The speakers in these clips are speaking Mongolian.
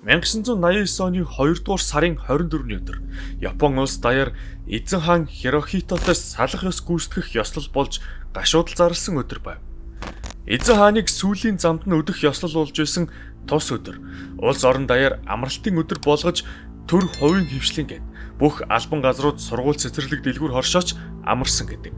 1989 оны 2 дугаар сарын 24-ний өдөр Япон улс даяар эзэн хаан Хирохитотоос салах ёс гүйцэтгэх ёслол болж гашуудал зарласан өдөр байв. Эзэн хааныг сүүлийн замд нь өдөх ёслол болж байсан тус өдөр улс орон даяар амралтын өдөр болгож төр хувийн хвшлэн гээд бүх албан газрууд сургууль цэцэрлэг дэлгүүр хоршооч амарсан гэдэг.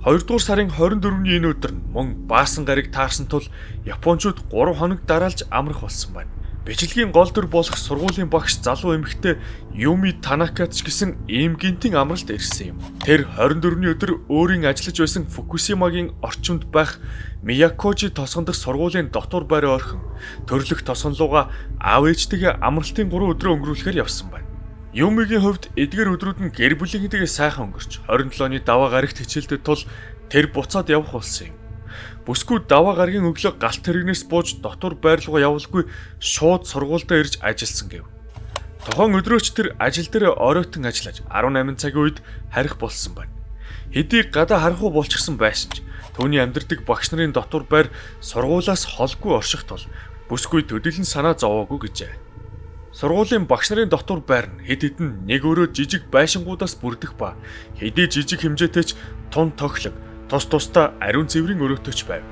2 дугаар сарын 24-ний энэ өдөр нь мөн баасан гариг таарсан тул Япончууд 3 хоног дараалж амрах болсон байна. Бичлэгийн гол дүр болох сургуулийн багш залуу эмэгтэй Юми Танакач гэсэн ийм гинтийн амралт ирсэн юм. Тэр 24-ний өдөр өөрийн ажиллаж байсан Фукусимагийн орчимд байх Миякожи тосгон дэх сургуулийн дотор байр ойрхон төрлөх тосгонлууга аав ээжтэйгээ амралтын 3 өдрөө өнгөрүүлэхээр явсан байна. Юмигийн хувьд эдгээр өдрүүд нь гэр бүлийнхэнтэйгээ сайхан өнгөрч 27 оны даваа гарагт хичээлдэд тул тэр буцаад явах болсон юм. Бүсгүй даваа гарагийн өглөө галт тэрэгнээс бууж дотор байрлууга явуулгүй шууд сургуультай ирж ажилласан гэв. Тохон өдрөөч тэр ажил дээр оройтон ажиллаж 18 цагийн үед харих болсон байна. Хэдий гадаа харахгүй болчихсон байсан ч түүний амьдардаг багш нарын дотор байр сургуулиас холгүй орших тул бүсгүй төдийлөн санаа зовоогүй гэжээ. Сургуулийн багш нарын дотор байр нь хэд хэдэн нэг өрөө жижиг байшингуудаас бүрдэх ба хэдий жижиг хэмжээтэй ч тун тоглог тус-тусдаа ариун цэврийн өрөөтөч байв.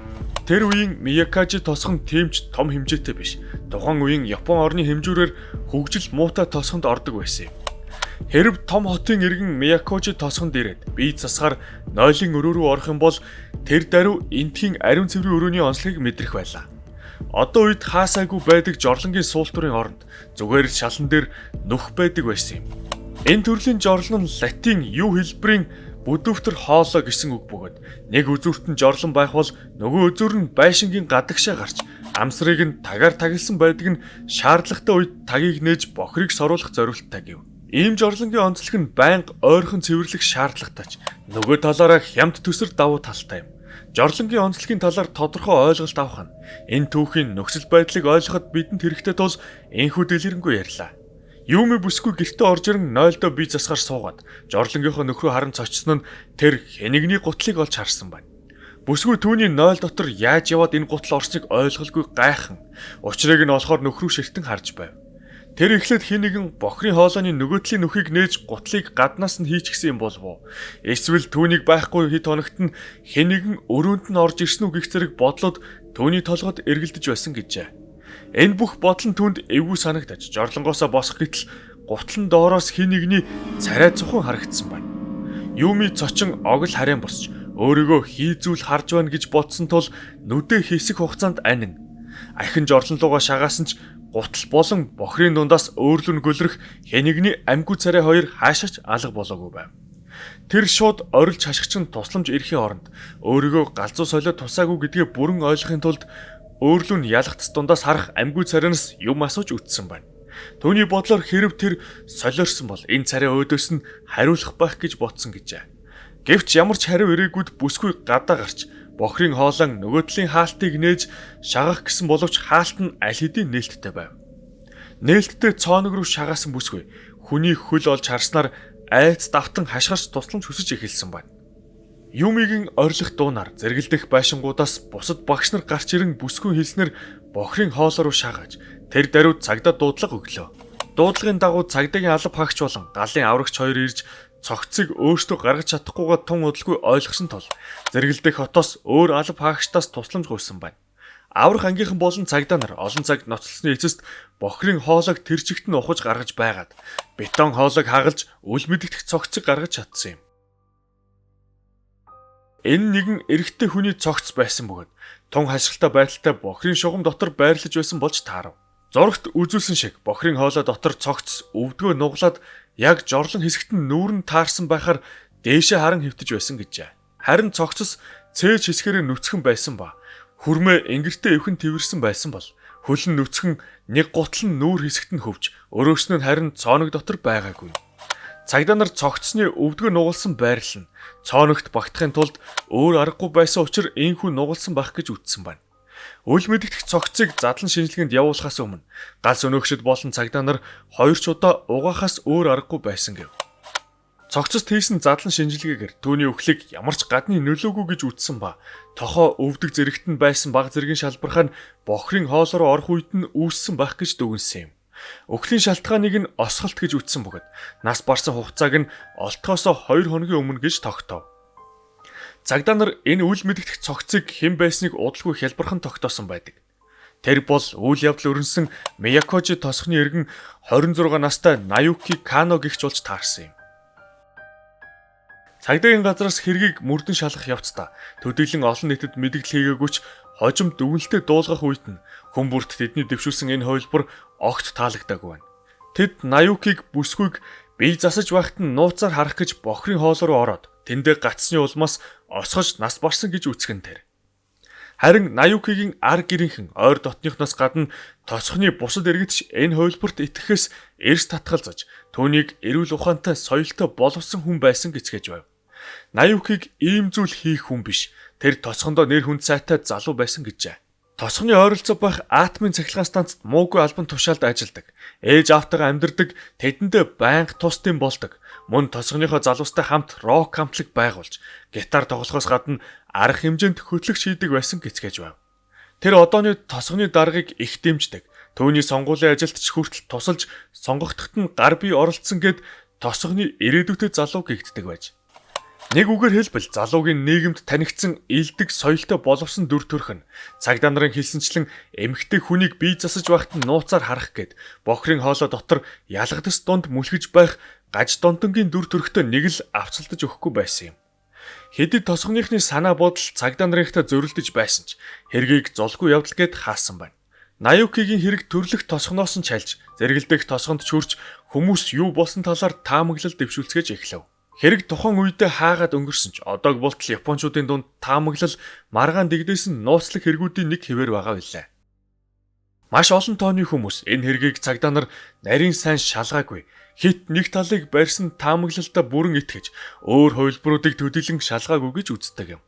Тэр үеийн Миякожи тосгон тэмч том хэмжээтэй биш. Тухайн үеийн Япон орны хэмжүүрээр хөгжил муутай тосгонд ордог байсан юм. Хэрв том хотын иргэн Миякожи тосгонд ирээд бие засгаар нойлын өрөө рүү орох юм бол тэр даруй энтхийн ариун цэврийн өрөөний онцлогийг мэдрэх байлаа. Одоо үед хаасайгүй байдаг жорлонгийн суултурын оронд зүгээр шалан дээр нүх байдаг байсан юм. Энэ төрлийн жорлон нь латин юу хэлбэрийн бүдүүвтэр хоолой гэсэн үг бөгөөд нэг үзүүрт нь жорлон байх бол нөгөө үзүүр нь байшингийн гадагшаа гарч амсрыг нь тагаар тагилсан байдаг нь шаардлагатай үед тагийг нээж бохрыг соруулах зорилттой гэв. Ийм жорлонгийн онцлог нь байнга ойрхон цэвэрлэх шаардлагатай ч нөгөө талаараа хямд төсөр давуу талтай юм. Жорлонгийн онцлогийн талаар тодорхой ойлголт авах нь энэ түүхийн нөхцөл байдлыг ойлгоход бидэнд хэрэгтэй тул энэхүү дэлгэрэнгүй ярьлаа. Юми бүсгүй гэртээ орж ирэн нойлдоо бие засгаар суугаад жорлонгийнхоо нөхрөө харан цочсон нь тэр хэнигний гутлыг олж харсан байна. Бүсгүй түүний нойл дотор яаж яваад энэ гутал орсныг ойлголгүй гайхан. Учрыг нь олохоор нөхрөө ширтэн харж байв. Тэр эхлээд хэнигэн бохрын хоолойны нөгөөтлийн нүхийг нээж гутлыг гаднаас нь хийчихсэн юм болов уу? Эсвэл түүнийг байхгүй хэд хоногт нь хэнигэн өрөөнд нь орж ирсэн үү гэх зэрэг бодлоод түүний толгойд эргэлдэж байсан гэжээ. Энэ бүх бодол нь түнд эвгүй санагдаж жорлонгоосоо босох гэтэл гутлан доороос хэнигний царай цухан харагдсан байна. Юми цочин огл харийн босч өөрийгөө хийзүүл харж байна гэж бодсон тул нүдээ хэсэг хугацаанд анин. Ахин жорлонлууга шагаасан ч гутал болон бохрын дундаас өөрлөн гөлрөх хэнигний амьгүй царай хоёр хаашаач алга болоогүй байв. Тэр шууд орилж хашгич нь тусламж ирэхийн оронд өөрийгөө галзуу солиод тусаагүй гэдгээ бүрэн ойлгохын тулд өөрлөн ялгц дундаас харах амьгүй царайнаас юм асууж үтсэн байна. Түүний бодлоор хэрв тэр солиорсон бол энэ царай өөдөөс нь хариулах байх гэж бодсон гэжээ. Гэвч ямар ч хариу ирээгүйд бүсгүй гадаа гарч бохрын хоолон нөгөөдлийн хаалтыг нээж шагах гэсэн боловч хаалт нь аль хэдийн нээлттэй байв. Нээлттэй цооног руу шагаасан бүсгүй хүний хөл олж харснаар айц давтан хашгирч тусламж хүсэж эхэлсэн байна. Юмигийн орилох дуунаар зэргэлдэх байшингуудаас бусад багш нар гарч ирэн бүсгүй хэлснээр бохрын хоолоор руу шаагаж тэр даруйд цагдаа дуудлага өглөө. Дуудлагын дагуу цагдаагийн алба хаагч болон галын аврагч хоёр ирж цогцыг өөртөө гаргаж чадахгүйгээ тун удалгүй ойлгосон тул зэргэлдэх хотоос өөр алба хаагчдаас тусламж гуйсан байна. Аврах ангийнхан болон цагдаа нар олон цаг ноцлсны эцэст бохрын хоолойг тэр чигт нь ухаж гаргаж байгаад бетон хоолойг хагалж үл мэдэгдэх цогцыг гаргаж чадсан юм. Энэ нэгэн эрэгтэй хүний цогц байсан бөгөөд тун хашгилтай байдалтай бохрын шугам дотор байрлаж байсан болж таарав. Зурагт үзүүлсэн шиг бохрын хоолой дотор цогц өвдгөө нуглаад яг жорлон хэсэгт нь нүүрэн таарсан байхаар дээшээ харан хөвтөж байсан гэжээ. Харин цогцос цээж хэсгэрээ нүцгэн байсан ба хүрмээ ингэртээ эвхэн тэрсэн байсан бол хөлн нүцгэн нэг гутал нь нүүр хэсэгт нь хөвж өрөөснөө нь харин цооног дотор байгаагүй. Цагдаа нар цогцсны өвдгөө нугалсан байрлал нь цооногт багтахын тулд өөр аргагүй байсан учраас энхүү нугалсан байх гэж үздсэн байна. Үл мэдэгдэх цогцыг задлан шинжилгээнд явуулахаас өмнө галс өнөөгчд болон цагдаа нар хоёр ч удаа угаахаас өөр аргагүй байсан гэв. Цогцост хийсэн задлан шинжилгээгээр түүний үхлийг ямар ч гадны нөлөөгүй гэж үзсэн ба тохоо өвдөг зэрэгт нь байсан бага зэргийн шалбарх нь бохрын хоол руу орох үед нь үүссэн байх гэж дүгнсэн юм. Үхлийн шалтгааныг нь осголт гэж үзсэн бөгөөд нас барсан хугацааг нь олтгоос 2 хоногийн өмнө гэж тогтов. Цагдаа нар энэ үйл мэдэгдэх цогцыг хэн байсныг удалгүй хялбархан тогтоосон байдаг. Тэр бол үйл явдал өрнсөн Миякожи тосхны эргэн 26 настай Наюки Кано гэгч болж таарсан юм. Цагдаагийн газраас хэргийг мөрдөн шалгах явцдаа төдийлөн олон нийтэд мэдээлэл хийгээгүйч хожимд дүгнэлтэд дуулгах үед нь хүмүүрт тэдний дэвшүүлсэн энэ хувилбар огт таалагдаагүй байна. Тэд Наюкиг бүсгүйг бие засаж байхад нь нууцаар харах гэж бохрын хоол руу ороод тэндээ гацсны улмаас осгож нас барсан гэж үзхэн тэр. Харин Наюкигийн ар гэрийнхэн ойр дотныхноос гадна тосхны бусад иргэдч энэ хувилбарт итгэхээс эрс татгалзаж түүнийг эрүүл ухаантай соёлтой боловсон хүн байсан гэцгээж байв. Наюкиг ийм зүйл хийх хүн биш. Тэр тосхондоо нэр хүнд сайтай залуу байсан гэжээ. Тосхны ойролцоо байх атомын цахилгаан станцд муугүй албан тушаалд ажилладаг. Ээж аавтайгаа амьдардаг, тэдэндээ байнга тусдын болдог. Мөн тосхныхоо залуустай хамт рок хамтлаг байгуулж, гитар тоглохоос гадна арга хэмжээнд хөтлөгч хийдэг байсан гэцгээж байв. Тэр одооны тосхны даргаыг их дэмждэг. Түүний сонгуулийн ажилд ч хүртэл тусалж сонгогдоход нь гар бие оролцсон гэд тосхны ирээдүйтэй залуу гэгддэг байж. Нэг үгээр хэлбэл залуугийн нийгэмд танигдсан илдэг соёлтой боловсон дүр төрх нь цагдаа нарын хэлсэнчлэн эмэгтэй хүнийг бие засаж байхад нь нууцаар харах гэд бохрын хоолой дотор ялгадас дунд мүлгэж байх гаж донтонгийн дүр төрхтэй нэг л авцалдаж өгөхгүй байсан юм. Хэдий тосгоныхны санаа бодол цагдаа нарынхтай зөрөлдөж байсан ч хэргийг золгүй явдал гэд хаасан байна. Наюкигийн хэрэг төрлөх тосгоноос нь чальж зэрэгэлдэх тосгонд ч хүрч хүмүүс юу болсон талаар таамаглал дэвшүүлцгээж эхлэв. Хэрэг тухайн үедээ хаагаад өнгөрсөн ч одоог болтол Япончуудын дунд таамаглал маргаан дэгдээсэн нууцлах хэрэгүүдийн нэг хэвээр байгаа билээ. Маш олон тооны хүмүүс энэ хэргийг цагдаа нар нарийн сайн шалгаагүй хит нэг талыг барьсан таамаглалтаа бүрэн итгэж өөр хувилбаруудыг төдийлөн шалгаагүй гэж үздэг юм.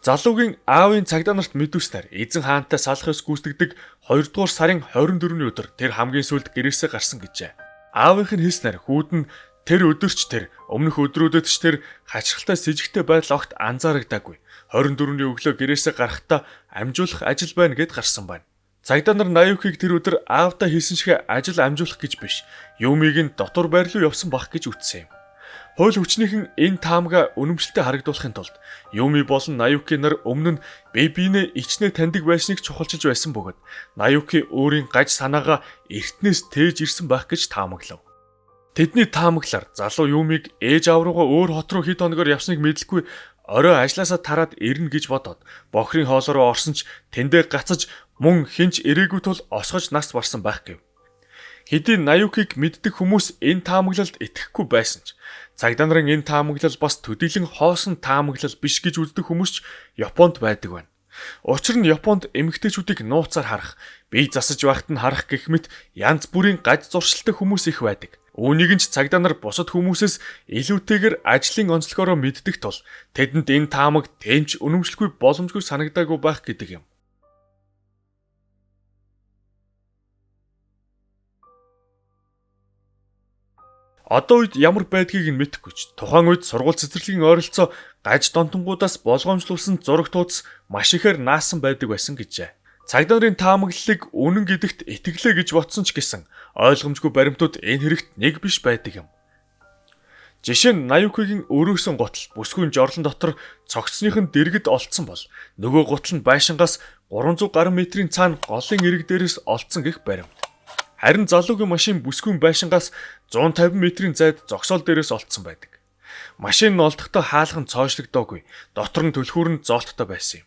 Залуугийн аавын цагдаа нарт мэдүүлснээр эзэн хаантай салахаас гүйцэтгэдэг 2 дугаар сарын 24-ний өдөр тэр хамгийн сүүлд гэрээсээ гарсан гэжээ. Аавынх нь хэлснээр хүүд нь тэр өдөрч тэр өмнөх өдрүүдэд ч тэр хачирхалтай с ิจ гтэй байдал огт анзаарагдаагүй. 24-ний өглөө гэрээсээ гарахдаа амжуулах ажил байна гэд гарсан байна. Цагдаа нар Наюкиг тэр өдөр аавдаа хийсэн шиг ажил амжуулах гэж биш, Юмиг нь дотор байр руу явсан бах гэж үтсэн юм. Хууль хүчнийхэн энэ таамага үнэмшилтэй харагдуулахын тулд Юми болон Наюки нар өмнө нь бие биенээ ичнээ таньдаг байсныг чухалчилж байсан бөгөөд Наюки өөрийн гаж санаагаа эртнээс тээж ирсэн байх гэж таамаглав. Тэдний таамаглаар залуу Юмиг ээж аав руугаа өөр хот руу хэд хоногор явсныг мэдлгүй орой ажилласаа тараад ирнэ гэж бодоод бохрын хоол руу орсон ч тэндээ гацаж мөн хинч ирээгүй тул осгож нас барсан байх гэв. Хэдий Наюкиг мэддэг хүмүүс энэ таамаглалд итгэхгүй байсан ч цагдаа нарын энэ таамаглал бас төдийлөн хоосон таамаглал биш гэж үздэг хүмүүс ч Японд байдаг байна. Учир нь Японд эмэгтэйчүүдийг нууцаар харах, бие засаж байхад нь харах гэх мэт янз бүрийн гаж зуршилтай хүмүүс их байдаг. Үүнийг нь ч цагдаа нар бусад хүмүүсээс илүүтэйгээр ажлын онцлогоороо мэддэг тул тэдэнд энэ таамаг тэмч үнэмшлгүй боломжгүй санагдаагүй байх гэдэг юм. Одоо үед ямар байдгийг нь мэдэхгүй ч тухайн үед сургууль цэцэрлэгийн ойролцоо гаж донтонгуудаас болгоомжлуулсан зураг тууц маш ихээр наасан байдаг байсан гэжээ. Цагдаа нарын таамаглалыг үнэн гэдэгт итгэлээ гэж бодсон ч гэсэн ойлгомжгүй баримтууд энэ хэрэгт нэг биш байдаг юм. Жишээ нь Наюкигийн өрөөсөн гутал бүсгүйн жорлон дотор цогцсных нь дэргэд олцсон бол нөгөө гутал нь байшингаас 300 гаруй метрийн цаана голын ирэг дээрээс олцсон гэх баримт. Харин залуугийн машин бүсгүйн байшингаас 150 метрийн зайд зогсоол дээрээс олцсон байдаг. Машин нь олдохдоо хаалхан цоошлогдоогүй, дотор нь түлхүүр нь зоолттой байсан юм.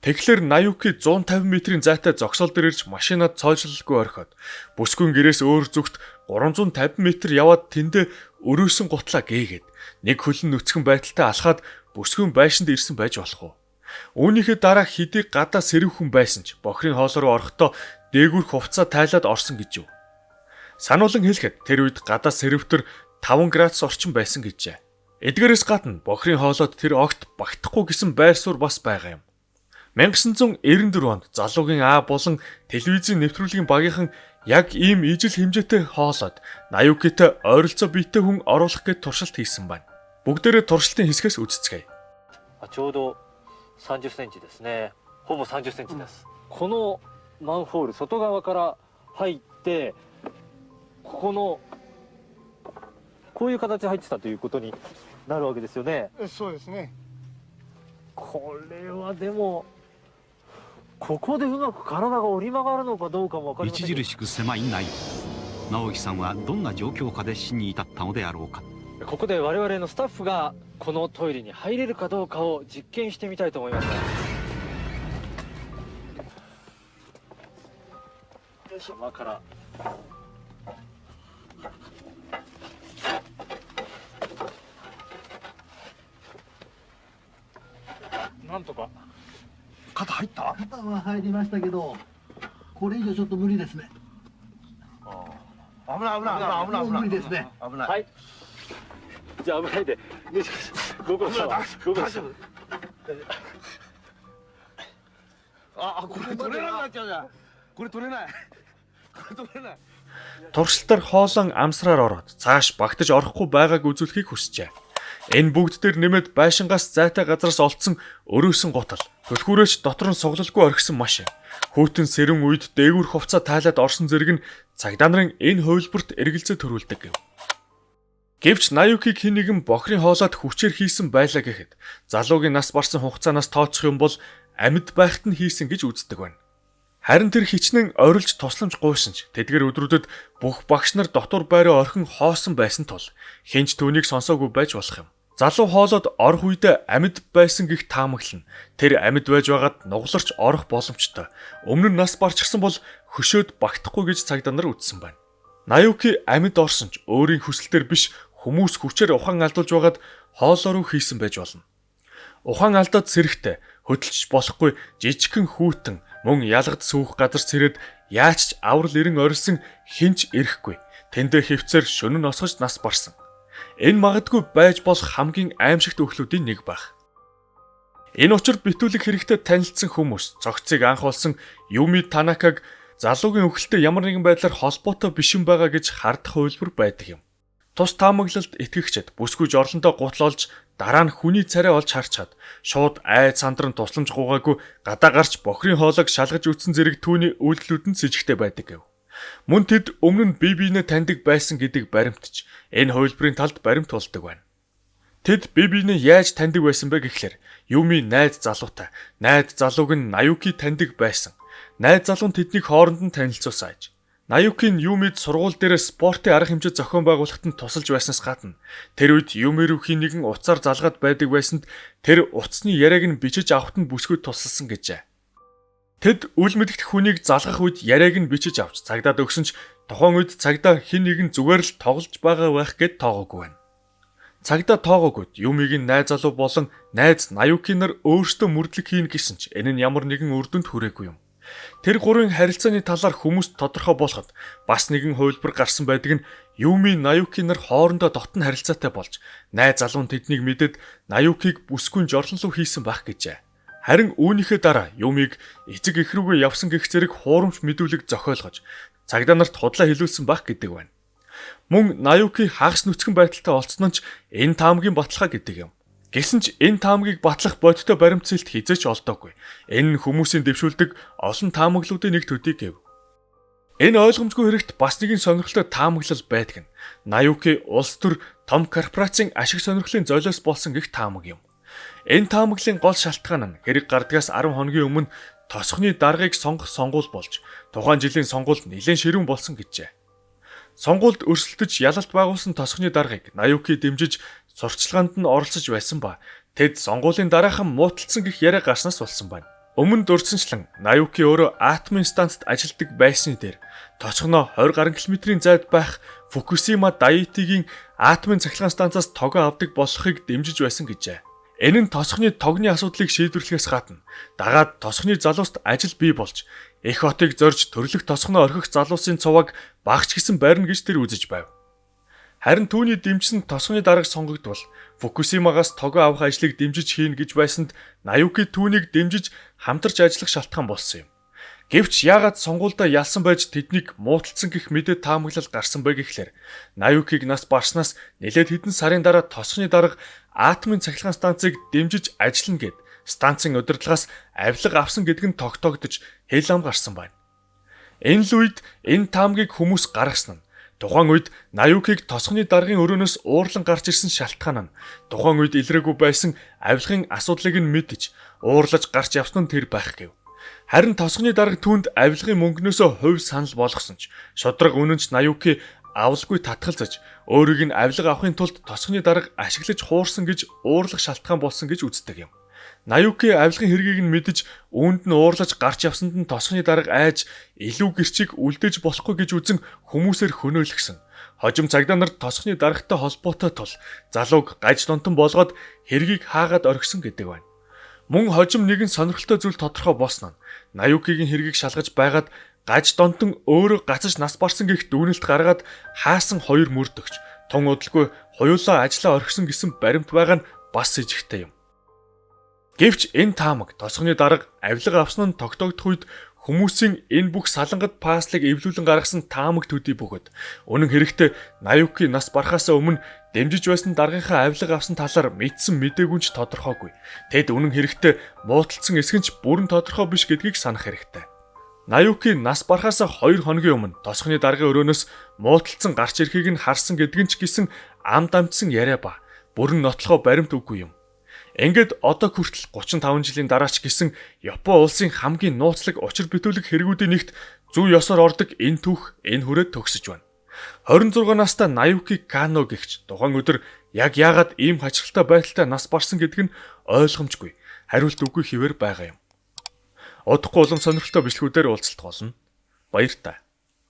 Тэгэхээр Наюки 150 метрийн зайтай зогсоол дээр ирж машинаа цоошлолгүй орхиод бүсгүйн гэрээс өөр зүгт 350 метр яваад тэндээ өрөөсөн гутлаа гээгээд нэг хөлн нүцгэн байдалтай алхаад бүсгүйн байшинд ирсэн байж болох уу? Үүнийхээ дараа хэдий гадаа сэрвхэн байсан ч бохрын хоол руу орохдоо дээгүүрх хувцас тайлаад орсон гэж юу? Сануулan хэлэхэд тэр үед гадаа сэрвтэр 5 градус орчим байсан гэжээ. Эдгээрээс гадна бохрын хоолойд тэр огт багтахгүй гэсэн байр суурь бас байгаа юм. 1994 онд залуугийн А болон телевизийн нэвтрүүлгийн багийнхан яг ийм ижил хэмжээтэй хоолойд Наюкитай ойролцоо биетэй хүн оруулах гэж туршилт хийсэн байна. Бүгдээрээ туршилтын хэсгээс үзцгээе. ちょうど30センチですね。ほぼ30センチです。このマンホール外側から入ってこういう形で入ってたということになるわけですよね。そうですね。これはでもここでうまく体が折り曲がるのかどうかも分かりませんけど、著しく狭い内容。直樹さんはどんな状況下で死に至ったのであろうか。ここで我々のスタッフがこのトイレに入れるかどうかを実験してみたいと思います。よいしょ、間からなんとか肩入った？肩は入りましたけど、これ以上ちょっと無理ですね。危ない危ない危ない危ない危ない。無理ですね。危ない。はい。じゃあ危ないで。ご苦労様。ご苦労様。これ取れなくなっちゃうじゃん。これ取れない。これ取れない。 Туршилтаар хоолон амсраар ороод цааш багтаж орохгүй байгааг үзүүлэхийг хүсжээ. Энэ бүгд дээр нэмээд байшингаас зайтай газараас олдсон өрөөсөн гутал, түлхүүрээч дотор нь суглалгүй орхисон машин, хүйтэн сэрэн үед дээгүүр хувцас тайлаад орсон зэрэг нь цагдаа нарын энэ хувилбарт эргэлзээ төрүүлдэг гэв. Гэвч Наюкиг хэн нэгэн бохрын хоолойд хүчээр хийсэн байлаа гэхэд залуугийн нас барсан хугацаанаас тооцох юм бол амьд байхад нь хийсэн гэж үздэг байна. Харин тэр хичнээн орилж тусламж гуйсан ч тэдгээр өдрүүдэд бүх багш нар дотор байраа орхин хоосон байсан тул хинч түүнийг сонсоогүй байж болох юм. Залуу хоолойд орох үедээ амьд байсан гих таамаглана. Тэр амьд байж байгаад нугларч орох боломжтой. Өмнө нь нас барчихсан бол хөшөөд багтахгүй гэж цагдаа нар үзсэн байна. Наюки амьд орсон ч өөрийн хүсэлтээр биш хүмүүс хүчээр ухаан алдуулж байгаад хоолоо руу хийсэн байж болно. Ухаан алдаад сэрэхтэй хөдөлж болохгүй жижигхэн хүүтэн мөн ялгад сүүх газар цэрэд яаж ч аврал ирэн орилсон хинч ирэхгүй. Тэндээ хөвцөр шөнө нь осгож нас барсан. Энэ магадгүй байж болох хамгийн аимшигт өглүүдийн нэг байх. Энэ учирд битүүлэг хэрэгтэй танилцсан хүмүүс цогцыг анхуулсан Юми Танакаг залуугийн үхэлтэй ямар нэгэн байдлаар холбоотой биш юм байгаа гэж хардах хувилбар байдаг юм. Тус таамаглалд итгэгчид бүсгүй жорлондоо гутлолж дараа нь хүний царай олж харчаад шууд айд сандран тусламж гуугаагүй гадаа гарч бохрын хоолойг шалгаж үтсэн зэрэг түүний үйлдэлүүд нь с ิจ гтэй байдаг гэв. Мөн тэд өмнө нь бие биенээ таньдаг байсан гэдэг баримтч энэ хувилбарын талд баримт тулдаг байна. Тэд бие биенээ яаж таньдаг байсан бэ гэхлээр Юми найз залуутай, найз залууг нь Наюки таньдаг байсан. Найз залуу нь тэднийг хооронд нь танилцуулсан аж. Наюки нь Юмид сургууль дээр спортын арга хэмжээ зохион байгуулахад нь тусалж байснаас гадна тэр үед Юми рүү хин нэгэн уцаар залгаад байдаг байсанд тэр утасны яриаг нь бичиж авахт нь бүсгүй тусалсан гэжээ. Тэд үл мэдэгдэх хүнийг залгах үед яриаг нь бичиж авч цагдаад өгсөн ч тухайн үед цагдаа хин нэгэн зүгээр л тоглож байгаа байх гэд тоогоогүй байна. Цагдаа тоогоогүйд Юмиг нь найз залуу болон найз Наюки нар өөрсдөө мөрдлөг хийн гэсэн ч энэ нь ямар нэгэн үр дүнд хүрээгүй юм. Тэр гурвын харилцааны талаар хүмүүст тодорхой болоход бас нэгэн хувилбар гарсан байдаг нь Юми Наюки нар хоорондоо дотн харилцаатай болж найз залуу нь тэднийг мэдээд Наюкиг бүсгүйн жорлон руу хийсэн байх гэжээ. Харин үүнийхээ дараа Юмиг эцэг эх рүүгээ явсан гэх зэрэг хуурамч мэдүүлэг зохиолгож цагдаа нарт худлаа хэлүүлсэн байх гэдэг байна. Мөн Наюки хагас нүцгэн байдалтай олцсон нь ч энэ таамгийн баталгаа гэдэг юм. Гэсэн ч энэ таамгийг батлах бодиттой баримтцэлт хизээч олдоогүй. Энэ нь хүмүүсийн дэвшүүлдэг олон таамаглуудын нэг төдий гэв. Энэ ойлгомжгүй хэрэгт бас нэгэн сонирхолтой таамаглал байдаг нь Наюки улс төр том корпорацийн ашиг сонирхлын золиос болсон гэх таамаг юм. Энэ таамаглалын гол шалтгаан нь хэрэг гардагаас 10 хоногийн өмнө тосхны даргаыг сонгох сонгуул болж тухайн жилийн сонгуульд нэлээд ширүүн болсон гэжээ. Сонгуульд өрсөлдөж ялалт байгуулсан тосхны даргаыг Наюки дэмжиж сурчлаганд нь оролцож байсан ба тэд сонгуулийн дараахан мууталцсан гэх яриа гарснаас болсон байна. Өмнө дурдсанчлан Наюки өөрөө атомын станцд ажилладаг байсны дээр тосгоноо 20 гаруй километрийн зайд байх Фукусима Дайитигийн атомын цахилгаан станцаас тогоо авдаг болохыг дэмжиж байсан гэжээ. Энэ нь тосгоны тогны асуудлыг шийдвэрлэхээс гадна дагаад тосгоны залууст ажил бий болж эх хотыг зорж төрлөх тосгоноо орхих залуусын цуваг багч гисэн барина гэж тэр үзэж байв. Харин түүний дэмжсэн тосгоны дарга сонгогдвол Фукусимагаас тогоо авах ажлыг дэмжиж хийн гэж байсанд Наюки түүнийг дэмжиж хамтарч ажиллах шалтгаан болсон юм. Гэвч яагаад сонгуульдаа ялсан байж тэднийг мууталцсан гэх мэдээ таамаглал гарсан бэ гэхлээр Наюкиг нас барснаас нэлээд хэдэн сарын дараа тосгоны дарга атомын цахилгаан станцыг дэмжиж ажиллана гэд станцын удирдлагаас авилга авсан гэдэг нь тогтоогдож хэл ам гарсан байна. Энэ л үед энэ таамгийг хүмүүс гаргасан нь тухайн үед Наюкиг тосгоны даргын өрөөнөөс уурлан гарч ирсэн шалтгаан нь тухайн үед илрээгүй байсан авилгын асуудлыг нь мэдж уурлаж гарч явсан нь тэр байх гэв. Харин тосгоны дарга түүнд авилгын мөнгнөөсөө хувь санал болгосон ч шудраг үнэнч Наюки авалгүй татгалзаж өөрийг нь авилга авахын тулд тосгоны дарга ашиглаж хуурсан гэж уурлах шалтгаан болсон гэж үздэг юм. Наюки авилгын хэргийг нь мэдж үүнд нь уурлаж гарч явсанд нь тосгоны дарга айж илүү гэрчийг үлдээж болохгүй гэж үзэн хүмүүсээр хөнөөлгсөн. Хожим цагдаа нарт тосгоны даргатай холбоотой тул залууг гаж донтон болгоод хэргийг хаагаад орхисон гэдэг байна. Мөн хожим нэгэн сонирхолтой зүйл тодорхой болсон нь Наюкигийн хэргийг шалгаж байгаад гаж донтон өөрөө гацаж нас барсан гэх дүгнэлт гаргаад хаасан хоёр мөрдөгч тун удалгүй хуйлаа ажиллаа орхисон гэсэн баримт байгаа нь бас ижигтэй юм. Гэвч энэ таамаг тосгоны дарга авилга авсан нь тогтоогдох үед хүмүүсийн энэ бүх салангат пааслыг эвлүүлэн гаргасан таамаг төдий бөгөөд үнэн хэрэгтээ Наюки нас барахаас өмнө дэмжиж байсан даргынхаа авилга авсан талаар мэдсэн мэдээгүй ч тодорхойгүй. Тэд үнэн хэрэгтээ мууталцсан эсгэнч бүрэн тодорхой биш гэдгийг санах хэрэгтэй. Наюки нас барахаас 2 хоногийн өмнө тосгоны даргын өрөөнөөс мууталцсан гарч ирэхийг нь харсан гэдгэн ч гэсэн ам дамжсан яриа ба бүрэн нотлохоо баримт үгүй юм. Ингээд одоо хүртэл 35 жилийн дараач гисэн Япон улсын хамгийн нууцлаг учир бүтүүлэг хэрэгүүдийн нэгт зүй ёсоор ордог энэ түүх энэ хүрээд төгсөж байна. 26 настай Наюки Кано гэгч тухайн өдөр яг яагаад ийм хачирхалтай байдалтай нас барсан гэдг нь ойлгомжгүй, хариулт үгүй хэвээр байгаа юм. Удахгүй улам сонирхолтой бичлэгүүдээр уулзалт болно. Баяр та.